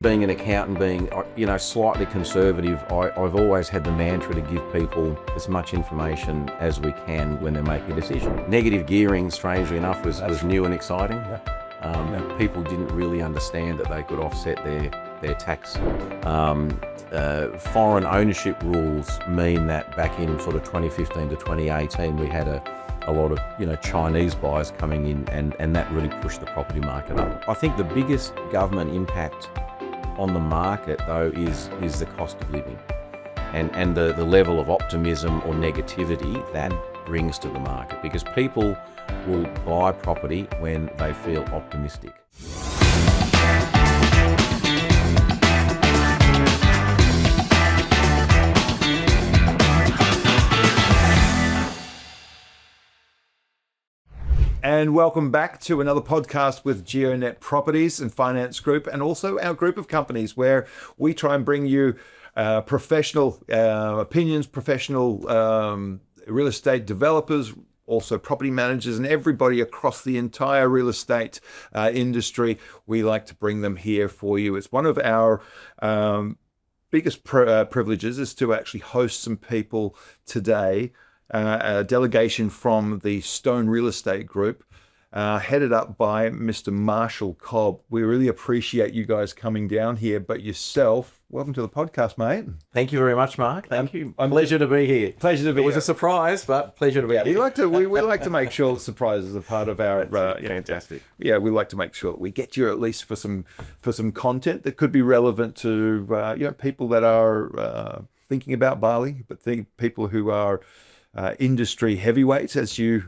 Being an accountant, being slightly conservative, I've always had the mantra to give people as much information as we can when they're making a decision. Negative gearing, strangely enough, was new and exciting. Yeah. People didn't really understand that they could offset their tax. Foreign ownership rules mean that back in sort of 2015 to 2018, we had a lot of Chinese buyers coming in, and that really pushed the property market up. I think the biggest government impact on the market though is the cost of living and the level of optimism or negativity that brings to the market, because people will buy property when they feel optimistic. And welcome back to another podcast with GeoNet Properties and Finance Group, and also our group of companies where we try and bring you professional opinions, professional real estate developers, also property managers, and everybody across the entire real estate industry. We like to bring them here for you. It's one of our biggest privileges is to actually host some people today. A delegation from the Stone Real Estate Group, headed up by Mr. Marshall Cobb. We really appreciate you guys coming down here, but yourself, welcome to the podcast, mate. Thank you very much, Mark. Thank you. Pleasure to be here. Pleasure to be here. It was a surprise, but pleasure to be here. We like to make sure surprises are part of our... Fantastic. Yeah, we like to make sure that we get you at least for some content that could be relevant to people that are thinking about Bali, but people who are... industry heavyweights, as you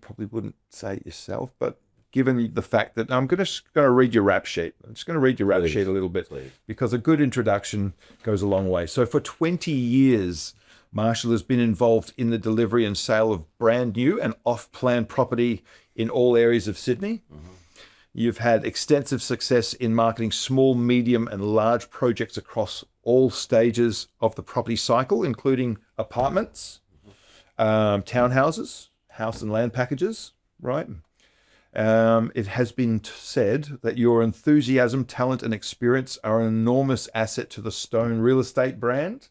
probably wouldn't say it yourself, but given the fact that I'm going to read your rap sheet. I'm just going to read your rap sheet a little bit, because a good introduction goes a long way. So for 20 years, Marshall has been involved in the delivery and sale of brand new and off-plan property in all areas of Sydney. Mm-hmm. You've had extensive success in marketing small, medium, and large projects across all stages of the property cycle, including apartments, townhouses, house and land packages, right? It has been said that your enthusiasm, talent, and experience are an enormous asset to the Stone Real Estate brand.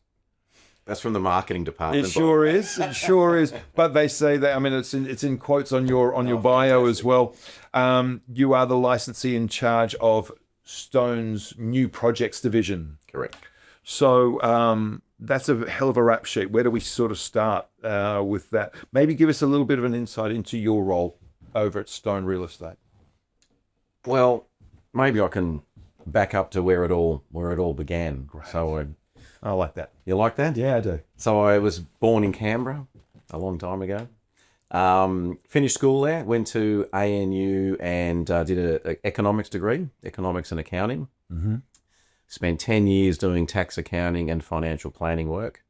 That's from the marketing department. It sure is. It sure is. But they say that, I mean, it's in quotes on your bio as well. You are the licensee in charge of Stone's new projects division. Correct. So that's a hell of a rap sheet. Where do we sort of start with that? Maybe give us a little bit of an insight into your role over at Stone Real Estate. Well, maybe I can back up to where it all began. Great. So I like that. You like that? Yeah, I do. So I was born in Canberra a long time ago. Finished school there, went to ANU and did an economics degree, economics and accounting. Mm-hmm. Spent 10 years doing tax accounting and financial planning work.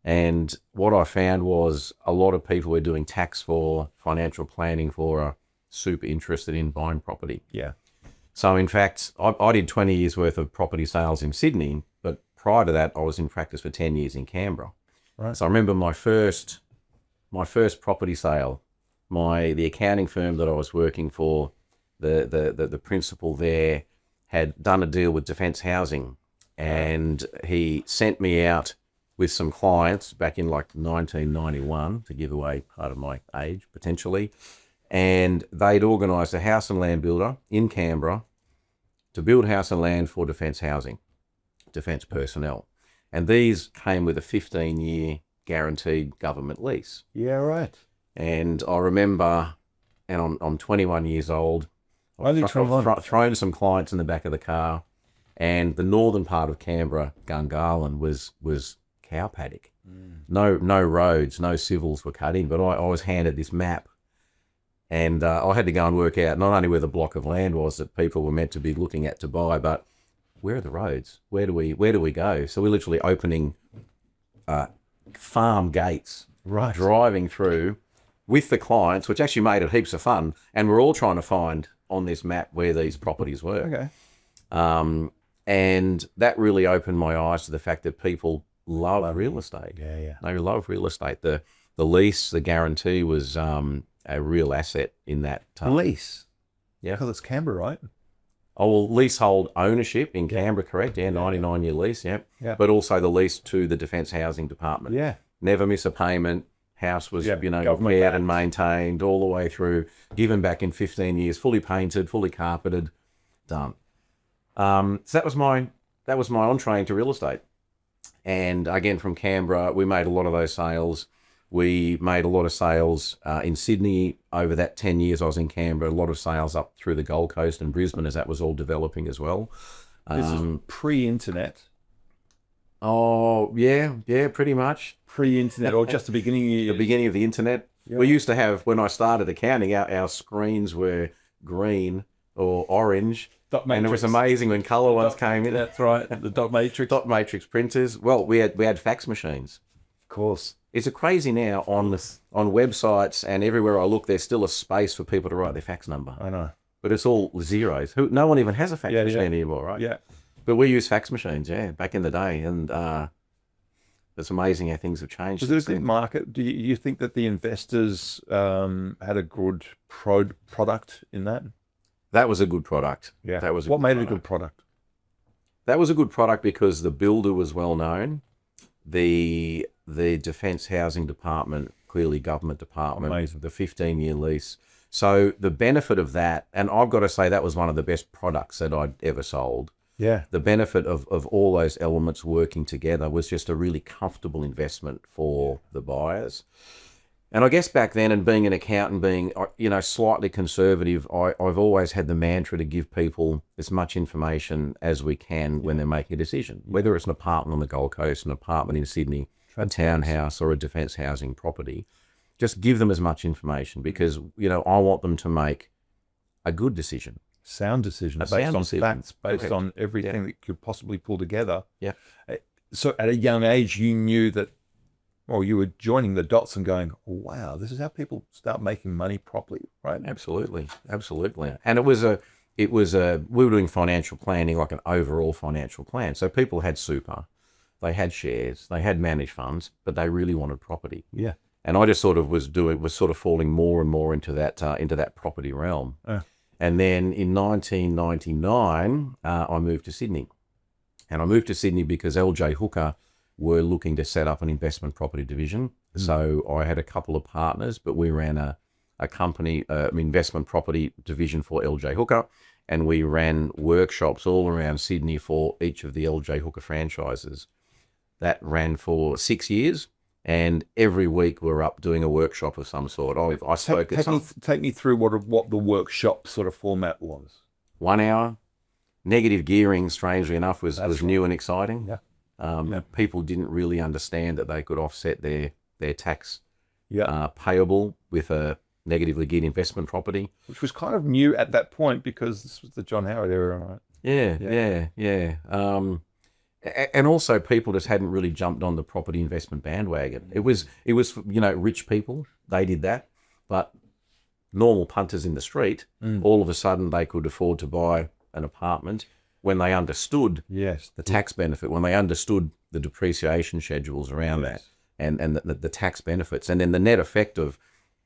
And what I found was a lot of people were doing tax for, financial planning for, are super interested in buying property. Yeah. So in fact, I did 20 years worth of property sales in Sydney, but prior to that, I was in practice for 10 years in Canberra. Right. So I remember my first property sale, the accounting firm that I was working for, the principal there had done a deal with Defence Housing, and he sent me out with some clients back in like 1991, to give away part of my age potentially, and they'd organised a house and land builder in Canberra to build house and land for Defence Housing, Defence personnel, and these came with a 15-year guaranteed government lease. Yeah, right. And I remember, and I'm 21 years old, I've thrown some clients in the back of the car, and the northern part of Canberra, Gungahlin, was cow paddock. No roads, no civils were cut in, but I was handed this map, and I had to go and work out not only where the block of land was that people were meant to be looking at to buy, but where are the roads? Where do we go? So we're literally opening farm gates, right, driving through with the clients, which actually made it heaps of fun, and we're all trying to find on this map where these properties were. Okay. And that really opened my eyes to the fact that people love real estate. Yeah. They love real estate. The lease, the guarantee was a real asset in that. Lease? Yeah. Because it's Canberra, right? leasehold ownership in Canberra, correct? Yeah, 99-year lease, yeah. But also the lease to the Defence Housing Department. Yeah. Never miss a payment. House was, government cared and maintained all the way through, given back in 15 years, fully painted, fully carpeted, done. So that was my entree into real estate. And again, from Canberra, we made a lot of those sales. We made a lot of sales in Sydney over that 10 years I was in Canberra, a lot of sales up through the Gold Coast and Brisbane as that was all developing as well. This is pre-internet. Oh, yeah, pretty much. Pre-internet or just the beginning of the internet. Yeah. We used to have, when I started accounting, our screens were green or orange. Dot matrix. And it was amazing when colour ones came in. That's right, the dot matrix. Dot matrix printers. Well, we had fax machines. Of course. It's crazy now on websites and everywhere I look, there's still a space for people to write their fax number. I know. But it's all zeros. No one even has a fax machine anymore, right? Yeah. But we use fax machines, back in the day. And it's amazing how things have changed. Was it a good market? Do you think that the investors had a good product in that? That was a good product. Yeah. That was what made it a good product? That was a good product because the builder was well known. The Defence Housing Department, clearly government department. Amazing. The 15-year lease. So the benefit of that, and I've got to say that was one of the best products that I'd ever sold. Yeah. The benefit of all those elements working together was just a really comfortable investment for the buyers. And I guess back then, and being an accountant, being slightly conservative, I've always had the mantra to give people as much information as we can when they're making a decision, whether it's an apartment on the Gold Coast, an apartment in Sydney, a townhouse or a defence housing property. Just give them as much information because, I want them to make a good decision. Sound decision, based on facts, based on everything that could possibly pull together. Yeah. So at a young age, you knew that, you were joining the dots and going, oh, wow, this is how people start making money properly, right? Absolutely. And we were doing financial planning, like an overall financial plan. So people had super, they had shares, they had managed funds, but they really wanted property. Yeah. And I just sort of was falling more and more into that property realm. And then in 1999, I moved to Sydney. And I moved to Sydney because LJ Hooker were looking to set up an investment property division. So I had a couple of partners, but we ran a company, investment property division for LJ Hooker. And we ran workshops all around Sydney for each of the LJ Hooker franchises. That ran for 6 years. And every week we're up doing a workshop of some sort. I spoke at some... Take me through what the workshop sort of format was. 1 hour. Negative gearing, strangely enough, was new and exciting. Yeah. People didn't really understand that they could offset their tax payable with a negatively geared investment property. Which was kind of new at that point because this was the John Howard era, right? Yeah. And also people just hadn't really jumped on the property investment bandwagon. It was rich people, they did that, but normal punters in the street, all of a sudden they could afford to buy an apartment when they understood the tax benefit, when they understood the depreciation schedules around that and the tax benefits. And then the net effect of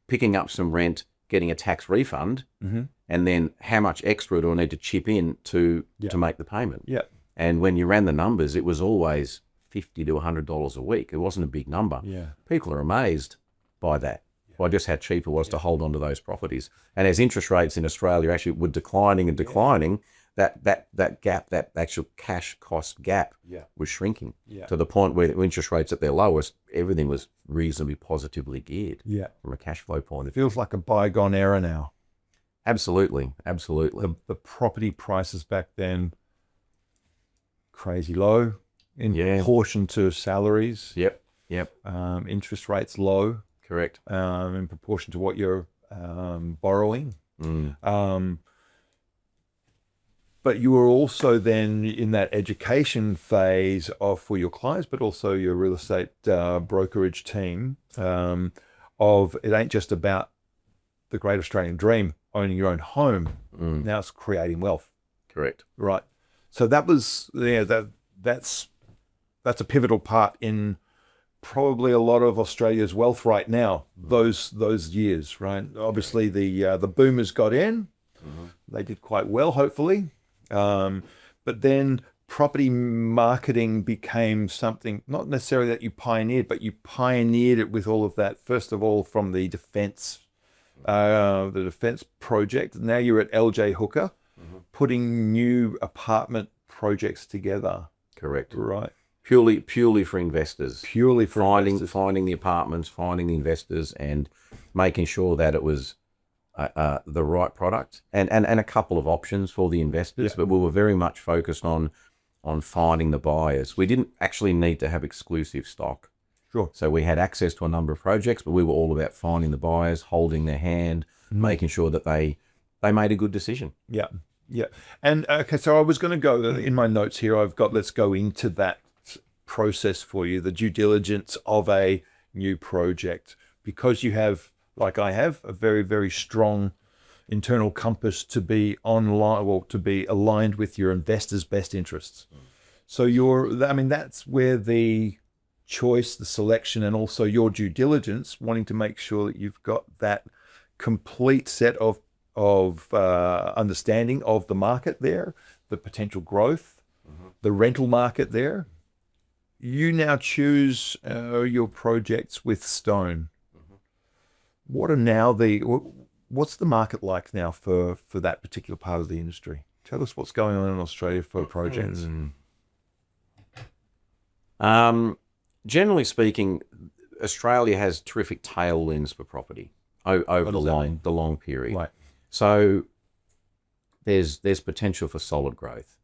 picking up some rent, getting a tax refund, and then how much extra do I need to chip in to make the payment? Yeah. And when you ran the numbers, it was always $50 to $100 a week. It wasn't a big number. Yeah. People are amazed by that, by just how cheap it was to hold on to those properties. And as interest rates in Australia actually were declining, that gap, that actual cash cost gap was shrinking to the point where interest rates at their lowest, everything was reasonably positively geared from a cash flow point of view. Feels like a bygone era now. Absolutely. The property prices back then, crazy low in proportion to salaries. Yep. Interest rates low. Correct. In proportion to what you're borrowing. But you were also then in that education phase for your clients, but also your real estate brokerage team of it ain't just about the great Australian dream, owning your own home. Now it's creating wealth. Correct. Right. So that was that's a pivotal part in probably a lot of Australia's wealth right now. Those years, right? Obviously the boomers got in. They did quite well, hopefully. But then property marketing became something not necessarily that you pioneered, but you pioneered it with all of that. First of all, from the defense project. Now you're at LJ Hooker, putting new apartment projects together. Correct. Right. Purely for investors. Purely for investors. Finding the apartments, finding the investors, and making sure that it was the right product, and a couple of options for the investors. But we were very much focused on finding the buyers. We didn't actually need to have exclusive stock. Sure. So we had access to a number of projects, but we were all about finding the buyers, holding their hand, making sure that they made a good decision. Yeah. Yeah. And okay, so I was going to go in my notes here. Let's go into that process for you, the due diligence of a new project, because you have, like I have, a very, very strong internal compass to be to be aligned with your investors' best interests. So that's where the choice, the selection, and also your due diligence, wanting to make sure that you've got that complete set of understanding of the market there, the potential growth, the rental market there. You now choose your projects with stone. What's the market like now for that particular part of the industry? Tell us what's going on in Australia for projects. Generally speaking, Australia has terrific tailwinds for property over the long period. Right. So there's potential for solid growth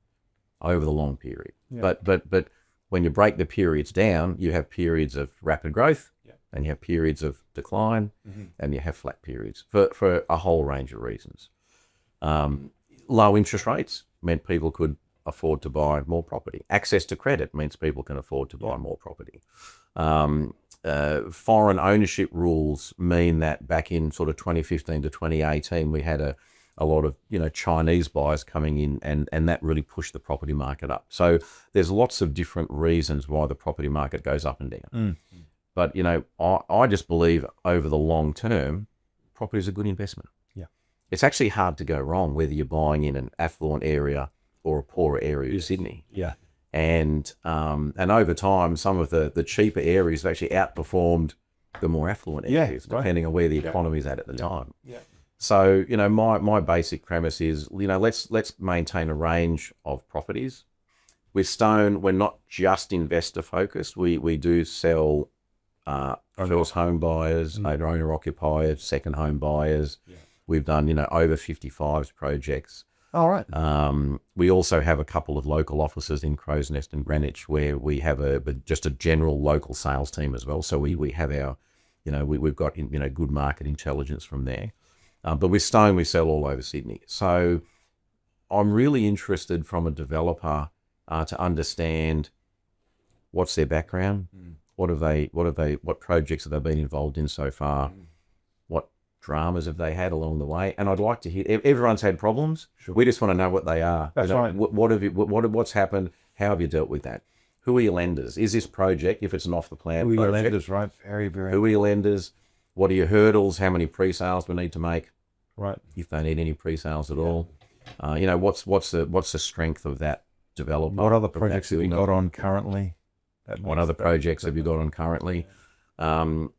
over the long period. Yeah. But when you break the periods down, you have periods of rapid growth, and you have periods of decline, and you have flat periods for a whole range of reasons. Low interest rates meant people could afford to buy more property. Access to credit means people can afford to buy more property. Foreign ownership rules mean that back in sort of 2015 to 2018, we had a lot of Chinese buyers coming in, and that really pushed the property market up. So there's lots of different reasons why the property market goes up and down. But I just believe over the long term, property is a good investment. Yeah, it's actually hard to go wrong whether you're buying in an affluent area or a poorer area of Sydney. Yeah. And over time, some of the cheaper areas have actually outperformed the more affluent areas, depending on where the economy is at the time. Yeah. So my basic premise is let's maintain a range of properties. With Stone, we're not just investor focused. We do sell first home buyers, owner occupiers, second home buyers. Yeah. We've done over 55 projects. All right. We also have a couple of local offices in Crow's Nest and Greenwich, where we have just a general local sales team as well. So we have our, we've got good market intelligence from there. But with Stone, we sell all over Sydney. So I'm really interested from a developer to understand what's their background, what projects have they been involved in so far, what dramas have they had along the way, and I'd like to hear. Everyone's had problems. Sure. We just want to know what they are. That's right. What's happened? How have you dealt with that? Who are your lenders? Is this project, if it's an off the plan project? Who are your lenders? Right. Very, very. Who are your lenders? What are your hurdles? How many pre-sales we need to make? Right. If they need any pre-sales at all, what's the strength of that developer? What other projects have you got on currently? What other projects have you got on currently?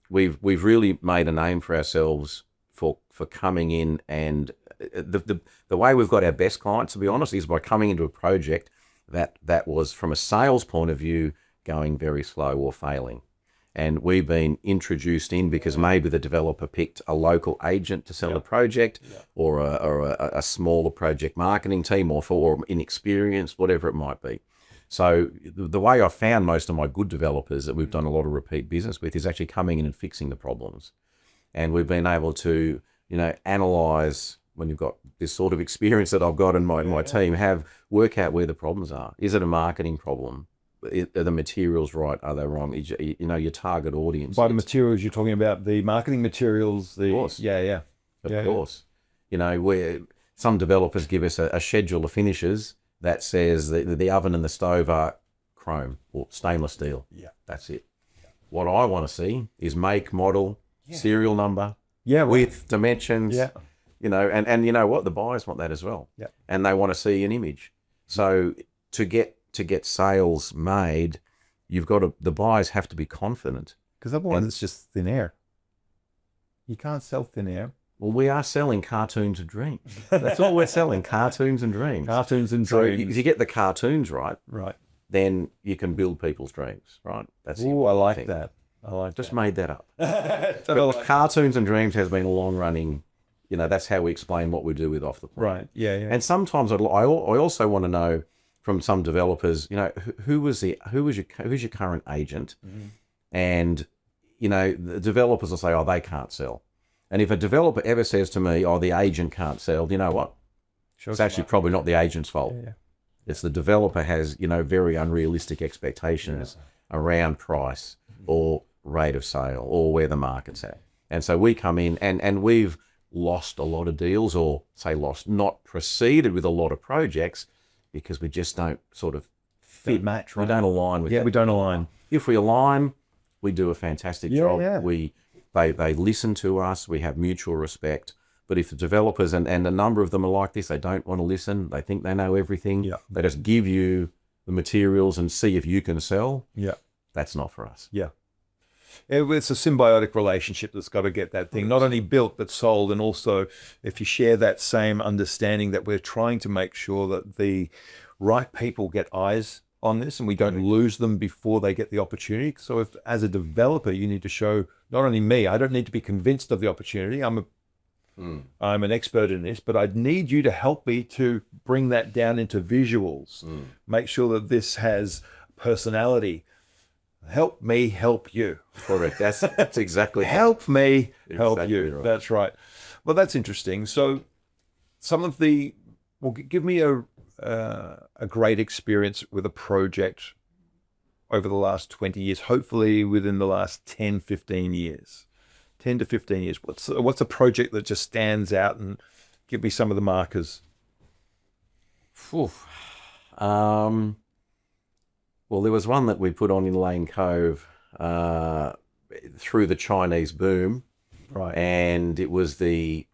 We've really made a name for ourselves for coming in, and the way we've got our best clients, to be honest, is by coming into a project that was, from a sales point of view, going very slow or failing. And we've been introduced in because maybe the developer picked a local agent to sell the project, or a smaller project marketing team, or inexperienced, whatever it might be. So the way I found most of my good developers that we've done a lot of repeat business with is actually coming in and fixing the problems. And we've been able to, analyse, when you've got this sort of experience that I've got in my team, work out where the problems are. Is it a marketing problem? Are the materials right? Are they wrong? Your target audience. By the materials, you're talking about the marketing materials. Of course. Of course. Where some developers give us a schedule of finishes that says the oven and the stove are chrome or stainless steel. Yeah. That's it. Yeah. What I want to see is make, model, serial number, width, dimensions. Yeah. And you know what? The buyers want that as well. Yeah. And they want to see an image. So to get sales made, the buyers have to be confident. Because otherwise it's just thin air. You can't sell thin air. Well, we are selling cartoons and dreams. That's all we're selling, cartoons and dreams. Cartoons and So dreams. if you get the cartoons right, Right. then you can build people's dreams, right? That's the Oh, I like thing. that. I like Just that. made that up. But cartoons and dreams has been a long running, that's how we explain what we do with Off the Plane. Right. Yeah. Yeah. And sometimes I also want to know from some developers, who's your current agent? Mm-hmm. And, the developers will say, oh, they can't sell. And if a developer ever says to me, oh, the agent can't sell, you know what? It's actually probably not the agent's fault. Yeah. It's the developer has, very unrealistic expectations around price or rate of sale or where the market's at. And so we come in and we've lost a lot of deals, or not proceeded with a lot of projects because we just don't sort of fit. Match, right? We don't align with that. We don't align. If we align, we do a fantastic job. Yeah. They listen to us. We have mutual respect. But if the developers, and a number of them are like this, they don't want to listen. They think they know everything. Yeah. They just give you the materials and see if you can sell. Yeah. That's not for us. Yeah. It's a symbiotic relationship that's got to get that thing not only built but sold. And also, if you share that same understanding that we're trying to make sure that the right people get eyes on this and we don't lose them before they get the opportunity. So if, as a developer, you need to show not only me, I don't need to be convinced of the opportunity. I'm an expert in this, but I'd need you to help me to bring that down into visuals. Make sure that this has personality. Help me help you. Correct. That's exactly Help me help Exactly you. right. That's right. Well, that's interesting. So give me a great experience with a project over the last 20 years, hopefully within the last 10 to 15 years. What's a project that just stands out, and give me some of the markers? Well, there was one that we put on in Lane Cove through the Chinese boom. Right. And it was the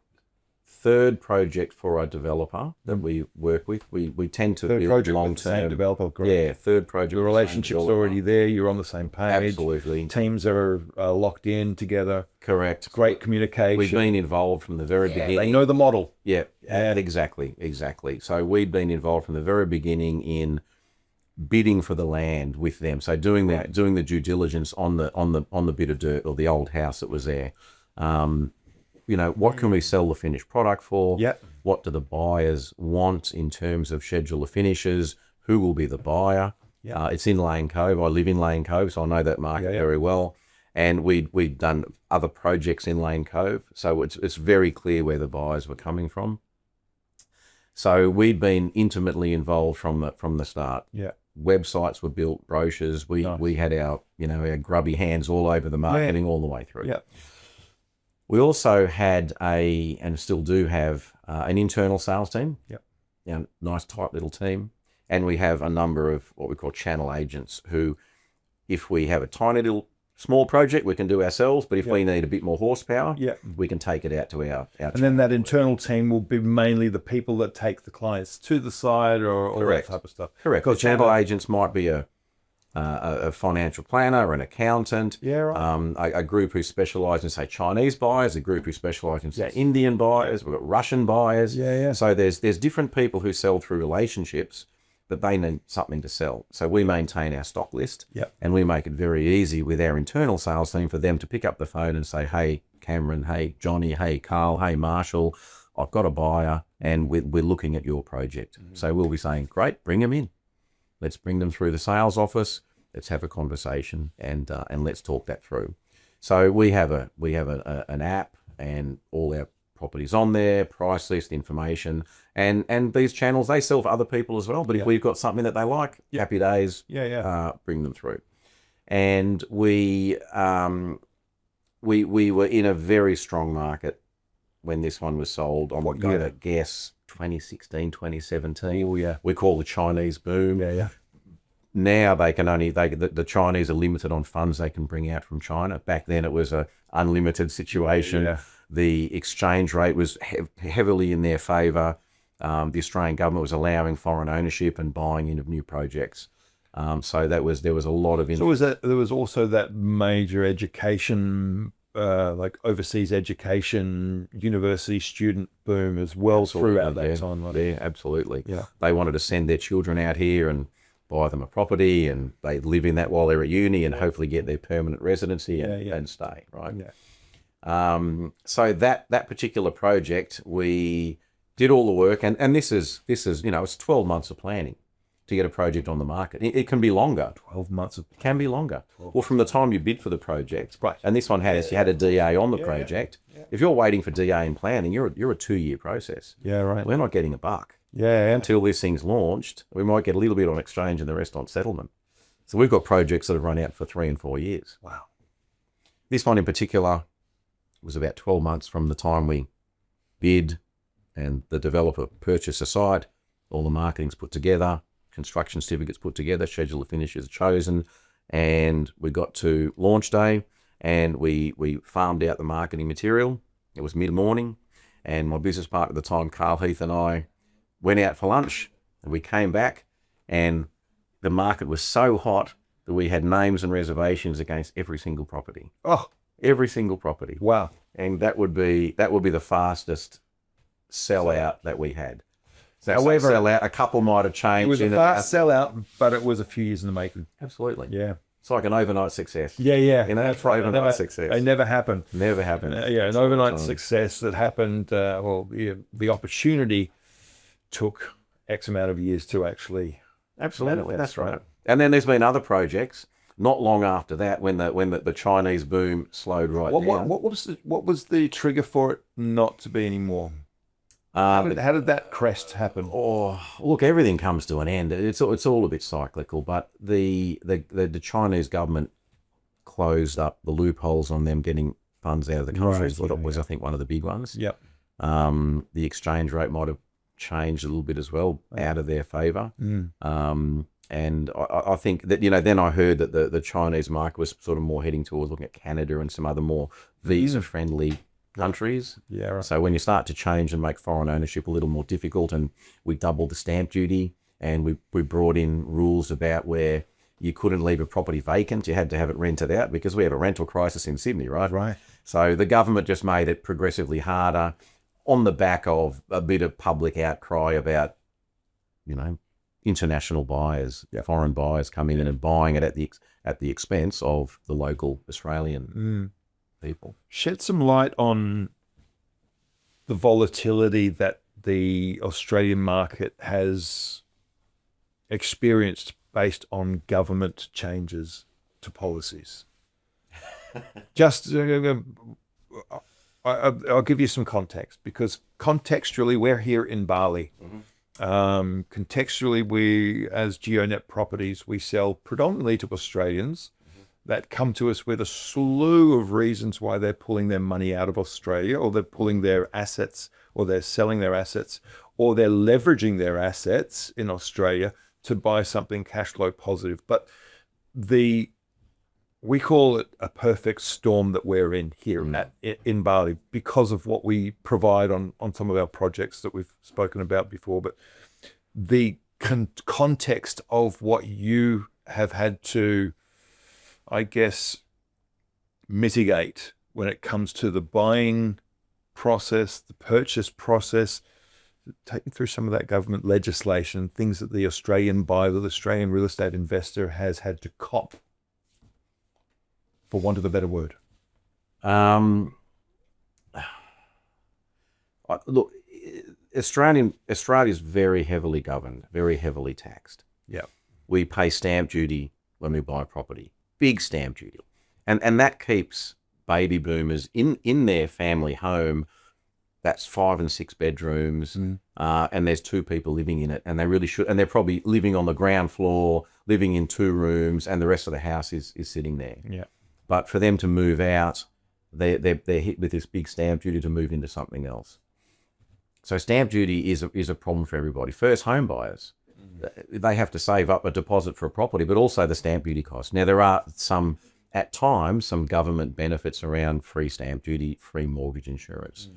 third project for a developer that we work with. We tend to build long-term. Developer. Great. Yeah, third project. The relationship's already there. You're on the same page. Absolutely. Teams are locked in together. Correct. Great communication. We've been involved from the very beginning. They know the model. Yeah, exactly. So we'd been involved from the very beginning in bidding for the land with them. So doing the due diligence on the bit of dirt or the old house that was there. What can we sell the finished product for? Yeah. What do the buyers want in terms of schedule of finishes? Who will be the buyer? Yeah. It's in Lane Cove. I live in Lane Cove, so I know that market very well. And we'd done other projects in Lane Cove, so it's very clear where the buyers were coming from. So we'd been intimately involved from the start. Yeah. Websites were built, brochures. We had our our grubby hands all over the marketing all the way through. Yeah. We also had and still do have an internal sales team. Yep. Nice tight little team. And we have a number of what we call channel agents who, if we have a tiny little small project, we can do ourselves. But if we need a bit more horsepower, we can take it out to our and then that internal team will be mainly the people that take the clients to the site or all that type of stuff. Correct. Because channel agents might be a financial planner, an accountant, a group who specialise in, say, Chinese buyers, a group who specialise in, say, Indian buyers, we've got Russian buyers. So there's different people who sell through relationships, but they need something to sell. So we maintain our stock list, and we make it very easy with our internal sales team for them to pick up the phone and say, hey, Cameron, hey, Johnny, hey, Carl, hey, Marshall, I've got a buyer and we're looking at your project. So we'll be saying, great, bring them in. Let's bring them through the sales office. Let's have a conversation and let's talk that through. So we have an app and all our properties on there, price list, information, and these channels, they sell for other people as well. But if we've got something that they like, happy days, bring them through. And we were in a very strong market when this one was sold. I'm going to guess 2016, 2017. Oh, yeah. We call the Chinese boom. Now they can the Chinese are limited on funds they can bring out from China. Back then it was a unlimited situation. The exchange rate was heavily in their favour. the Australian government was allowing foreign ownership and buying into new projects. So there was a lot of. There was also that major education, like overseas education, university student boom as well throughout that time. Yeah, absolutely. Yeah, they wanted to send their children out here and buy them a property, and they live in that while they're at uni, and hopefully get their permanent residency and stay. Right. Yeah. So that particular project, we did all the work, and this is it's 12 months of planning to get a project on the market. It can be longer. 12 months. It can be longer. Well, from the time you bid for the project, right? And this one you had a DA on the project. Yeah. If you're waiting for DA in planning, you're a 2-year process. Yeah, right. We're not getting a buck. Yeah. Until this thing's launched, we might get a little bit on exchange and the rest on settlement. So we've got projects that have run out for 3 and 4 years. Wow. This one in particular was about 12 months from the time we bid and the developer purchased a site, all the marketing's put together, construction certificates put together, schedule of finishes chosen, and we got to launch day, and we farmed out the marketing material. It was mid-morning, and my business partner at the time, Carl Heath, and I went out for lunch, and we came back, and the market was so hot that we had names and reservations against every single property. Oh, every single property. Wow. And that would be the fastest sellout that we had. So however, a couple might have changed. It was a fast sellout, but it was a few years in the making. Absolutely. Yeah. It's like an overnight success. Yeah. That's right. Overnight success. They never happen. Never happened. An overnight success that happened. The opportunity took X amount of years to actually. Absolutely. That's right. And then there's been other projects not long after that when the Chinese boom slowed down. What was the trigger for it not to be anymore? How did that crest happen? Oh, look, everything comes to an end. It's all a bit cyclical, but the Chinese government closed up the loopholes on them getting funds out of the country. Right, was I think one of the big ones. Yep. The exchange rate might have changed a little bit as well out of their favour. And I think that then I heard that the Chinese market was sort of more heading towards looking at Canada and some other more visa friendly countries. Yeah, right. So when you start to change and make foreign ownership a little more difficult, and we doubled the stamp duty, and we brought in rules about where you couldn't leave a property vacant, you had to have it rented out, because we have a rental crisis in Sydney, right? Right. So the government just made it progressively harder on the back of a bit of public outcry about, international buyers, foreign buyers coming in and buying it at the expense of the local Australian people. Shed some light on the volatility that the Australian market has experienced based on government changes to policies. Just, I'll give you some context, because contextually we're here in Bali. Contextually, we, as GeoNet Properties, we sell predominantly to Australians that come to us with a slew of reasons why they're pulling their money out of Australia, or they're pulling their assets, or they're selling their assets, or they're leveraging their assets in Australia to buy something cash flow positive. But we call it a perfect storm that we're in here in Bali, because of what we provide on some of our projects that we've spoken about before. But the context of what you have had to, I guess, mitigate when it comes to the buying process, the purchase process, take me through some of that government legislation, things that the Australian buyer, the Australian real estate investor has had to cop, for want of a better word. Look, Australia's very heavily governed, very heavily taxed. Yeah. We pay stamp duty when we buy property, big stamp duty. And that keeps baby boomers in their family home. That's 5 and 6 bedrooms, and there's 2 people living in it, and they really should. And they're probably living on the ground floor, living in 2 rooms, and the rest of the house is sitting there. Yeah. But for them to move out, they're hit with this big stamp duty to move into something else. So stamp duty is a problem for everybody. First home buyers, they have to save up a deposit for a property, but also the stamp duty cost. Now there are at times some government benefits around free stamp duty, free mortgage insurance.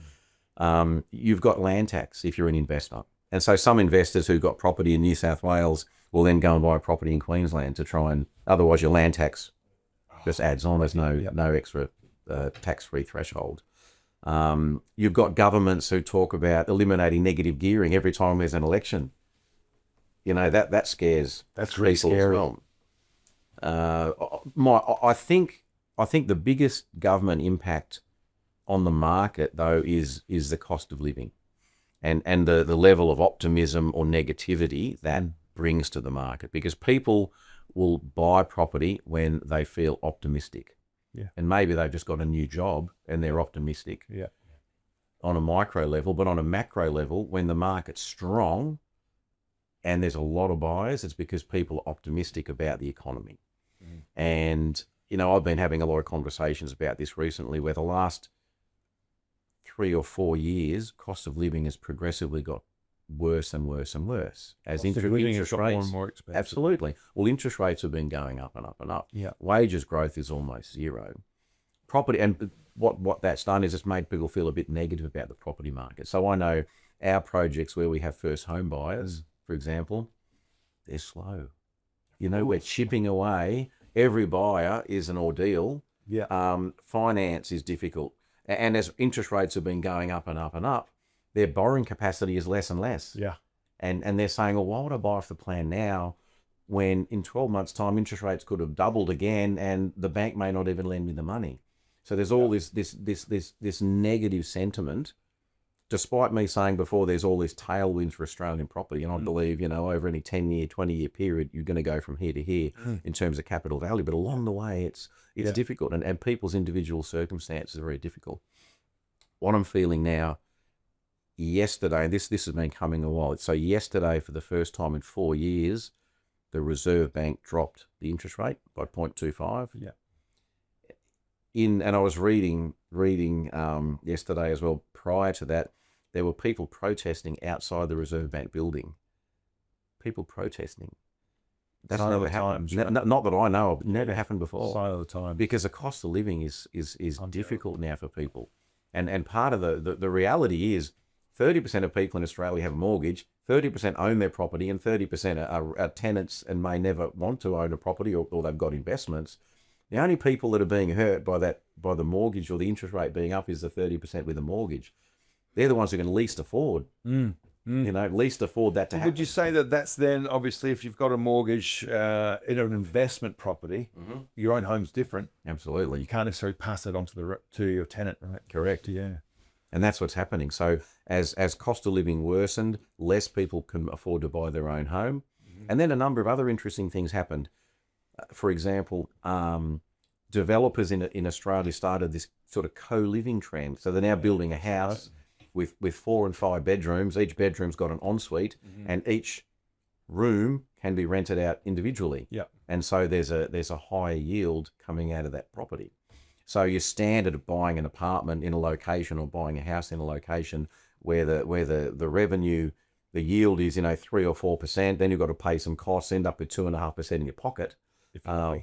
You've got land tax if you're an investor, And so some investors who got property in New South Wales will then go and buy a property in Queensland to try and, otherwise your land tax just adds on. There's no extra tax-free threshold. You've got governments who talk about eliminating negative gearing every time there's an election. You know, that scares That's really people scary. as well. I think the biggest government impact on the market though is the cost of living, and the level of optimism or negativity that brings to the market, because people will buy property when they feel optimistic. Yeah. And maybe they've just got a new job and they're optimistic. Yeah. On a micro level, but on a macro level, when the market's strong and there's a lot of buyers, it's because people are optimistic about the economy. And, you know, I've been having a lot of conversations about this recently, where the last 3 or 4 years, cost of living has progressively got worse and worse and worse as interest rates more and more expensive. Absolutely. Well, interest rates have been going up and up and up. Yeah. Wages growth is almost zero. Property, and what that's done is it's made people feel a bit negative about the property market. So I know our projects where we have first home buyers, for example, they're slow. You know, we're chipping away. Every buyer is an ordeal. Yeah. Finance is difficult. And as interest rates have been going up and up and up, their borrowing capacity is less and less. Yeah. And they're saying, well, why would I buy off the plan now when in 12 months' time interest rates could have doubled again and the bank may not even lend me the money? So there's all this negative sentiment, despite me saying before there's all this tailwinds for Australian property. And I believe, you know, over any 10-year, 20-year period, you're going to go from here to here in terms of capital value. But along the way, it's difficult, and people's individual circumstances are very difficult. What I'm feeling now, yesterday, and this has been coming a while. So yesterday, for the first time in 4 years, the Reserve Bank dropped the interest rate by 0.25. Yeah. And I was reading yesterday as well. Prior to that, there were people protesting outside the Reserve Bank building. People protesting. That's Sign of never the happened. times, right? Not that I know of. Never happened before. Sign of the time. Because the cost of living is difficult now for people. And part of the reality is 30% of people in Australia have a mortgage, 30% own their property, and 30% are tenants and may never want to own a property, or they've got investments. The only people that are being hurt by the mortgage or the interest rate being up is the 30% with a mortgage. They're the ones who can least afford, you know, least afford that to happen. Would you say that that's then, obviously, if you've got a mortgage in an investment property, your own home's different. Absolutely. You can't necessarily pass it on to your tenant, right? Correct. Yeah. And that's what's happening. So as cost of living worsened, less people can afford to buy their own home. And then a number of other interesting things happened. For example, developers in Australia started this sort of co-living trend. So they're now building a house with 4 and 5 bedrooms. Each bedroom's got an ensuite, and each room can be rented out individually. Yeah. And so there's a higher yield coming out of that property. So your standard of buying an apartment in a location or buying a house in a location where the revenue, the yield is, 3 or 4%, then you've got to pay some costs, end up with 2.5% in your pocket.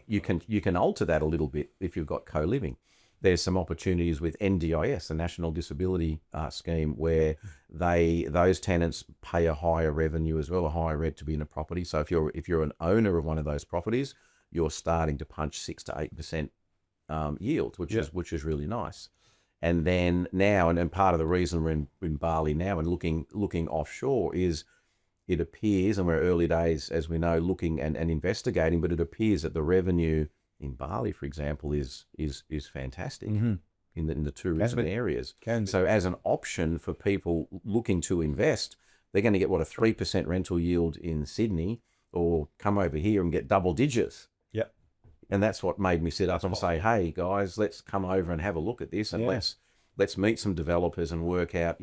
You can alter that a little bit if you've got co-living. There's some opportunities with NDIS, the National Disability Scheme, where those tenants pay a higher revenue as well, a higher rent to be in a property. So if you're an owner of one of those properties, you're starting to punch 6 to 8% yield, which is really nice. And then now, and part of the reason we're in Bali now and looking offshore is, it appears, and we're early days, as we know, looking and investigating, but it appears that the revenue in Bali, for example, is fantastic in the tourism areas. So as an option for people looking to invest, they're going to get, a 3% rental yield in Sydney, or come over here and get double digits. Yeah. And that's what made me sit up and say, hey, guys, let's come over and have a look at this, and let's meet some developers and work out,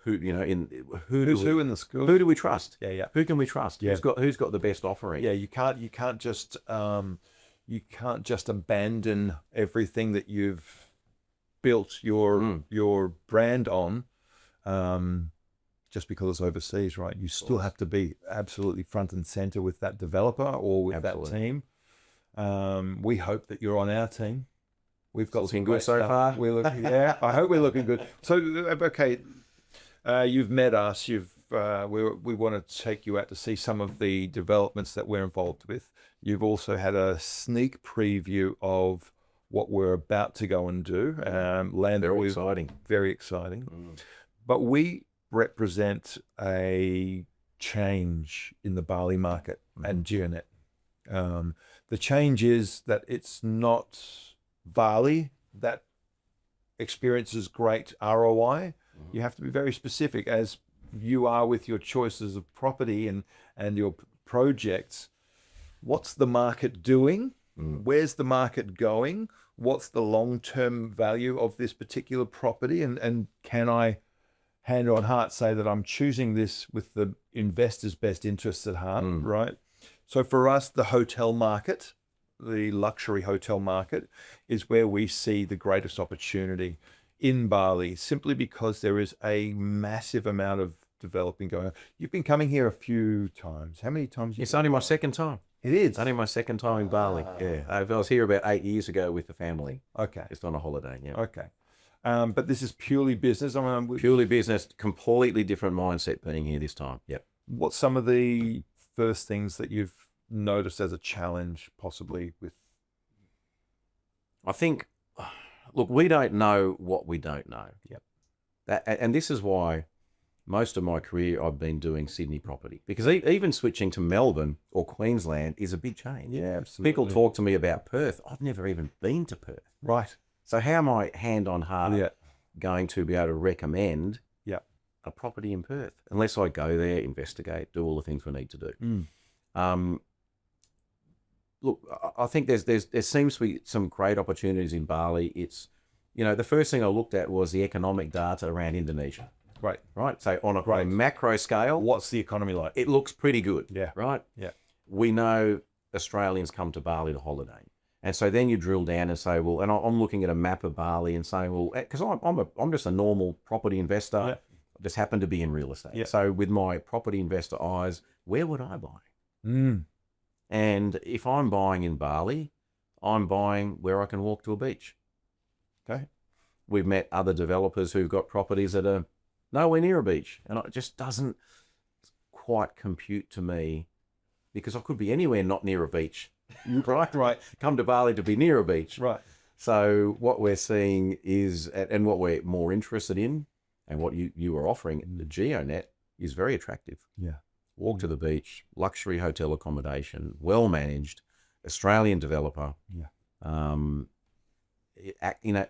who's who in the school? Who do we trust? Yeah. Who can we trust? Yeah. Who's got the best offering? Yeah, you can't just abandon everything that you've built your brand on, just because it's overseas, right? You still have to be absolutely front and center with that developer or with that team. We hope that you're on our team. We've got looking good so far. I hope we're looking good. So, okay. You've met us. You've we want to take you out to see some of the developments that we're involved with. You've also had a sneak preview of what we're about to go and do. Land Very exciting. Very exciting. But we represent a change in the Bali market and GeoNet. The change is that it's not Bali that experiences great ROI. You have to be very specific, as you are with your choices of property and your projects. What's the market doing? Where's the market going? What's the long-term value of this particular property? And can I, hand on heart, say that I'm choosing this with the investor's best interests at heart, right? So for us, the hotel market, the luxury hotel market, is where we see the greatest opportunity in Bali, simply because there is a massive amount of developing going on. You've been coming here a few times. How many times? It's only my second time. It is. It's only my second time in Bali. Yeah, I was here about 8 years ago with the family. Okay. Just on a holiday. Yeah. Okay. But this is purely business. I mean, Purely business, completely different mindset being here this time. Yep. what's some of the first things that you've noticed as a challenge, possibly with? I think, look, we don't know what we don't know. Yep. And this is why most of my career I've been doing Sydney property, because even switching to Melbourne or Queensland is a big change. Yeah, absolutely. People talk to me about Perth. I've never even been to Perth. Right. So how am I, hand on heart, Yeah. going to be able to recommend Yeah. a property in Perth unless I go there, investigate, do all the things we need to do? Look, I think there seems to be some great opportunities in Bali. It's, the first thing I looked at was the economic data around Indonesia. Right. Right. So on a macro scale, What's the economy like? it looks pretty good. Yeah. Right. Yeah. We know Australians come to Bali to holiday. And so then you drill down and say, well, and I'm looking at a map of Bali and saying, well, because I'm just a normal property investor. Yeah. I just happen to be in real estate. Yeah. So with my property investor eyes, where would I buy? Mm. And if I'm buying in Bali, I'm buying where I can walk to a beach. Okay. We've met other developers who've got properties that are nowhere near a beach. And it just doesn't quite compute to me, because I could be anywhere not near a beach. Right? Right. Come to Bali to be near a beach. Right. So what we're seeing is, and what we're more interested in, and what you are offering, the GeoNet, is very attractive. Yeah. Walk to the beach, luxury hotel accommodation, well managed, Australian developer. Yeah.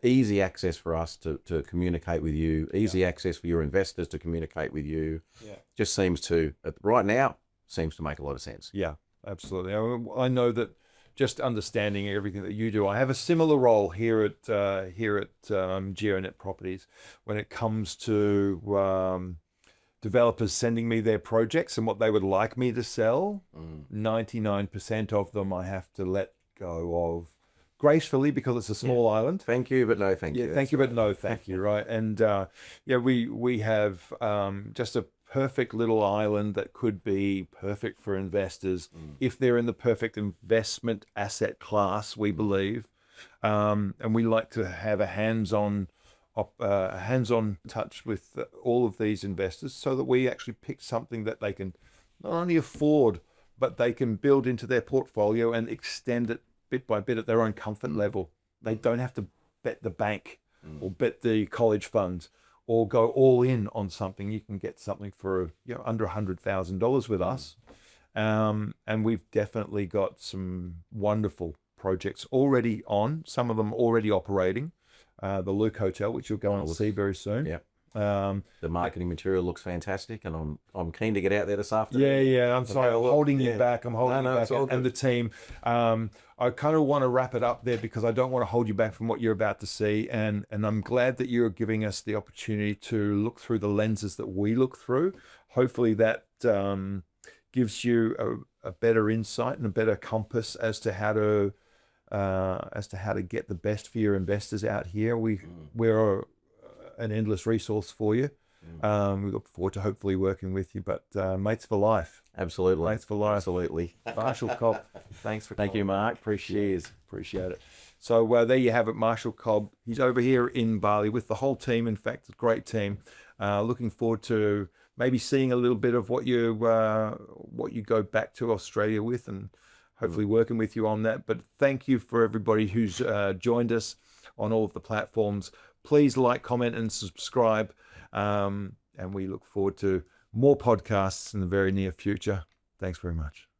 Easy access for us to communicate with you, easy access for your investors to communicate with you. Yeah. Just seems to, right now, seems to make a lot of sense. Yeah, absolutely. I know that just understanding everything that you do, I have a similar role here at GeoNet Properties when it comes to developers sending me their projects and what they would like me to sell. 99% of them I have to let go of gracefully, because it's a small island. Thank you, but no thank you. Yeah, thank you, but no thank you, right? And we have just a perfect little island that could be perfect for investors if they're in the perfect investment asset class, we believe. And we like to have a hands-on touch with all of these investors, so that we actually pick something that they can not only afford, but they can build into their portfolio and extend it bit by bit at their own comfort level. They don't have to bet the bank or bet the college funds or go all in on something. You can get something for under $100,000 with us. And we've definitely got some wonderful projects already on, some of them already operating. The Luke Hotel, which you'll go and see very soon. Yeah. The marketing material looks fantastic, and I'm keen to get out there this afternoon. Yeah. I'm sorry, I'm holding you back. I'm holding you back, and the team. I kind of want to wrap it up there, because I don't want to hold you back from what you're about to see. And I'm glad that you're giving us the opportunity to look through the lenses that we look through. Hopefully that gives you a better insight and a better compass as to how to get the best for your investors out here. We're an endless resource for you. We look forward to hopefully working with you, but mates for life. Absolutely. Mates for life. Absolutely. Marshall Cobb, thanks for Thank you, Mark. Appreciate it. So there you have it, Marshall Cobb. He's over here in Bali with the whole team. In fact, a great team. Looking forward to maybe seeing a little bit of what you go back to Australia with, and hopefully working with you on that. But thank you for everybody who's joined us on all of the platforms. Please like, comment, and subscribe. And we look forward to more podcasts in the very near future. Thanks very much.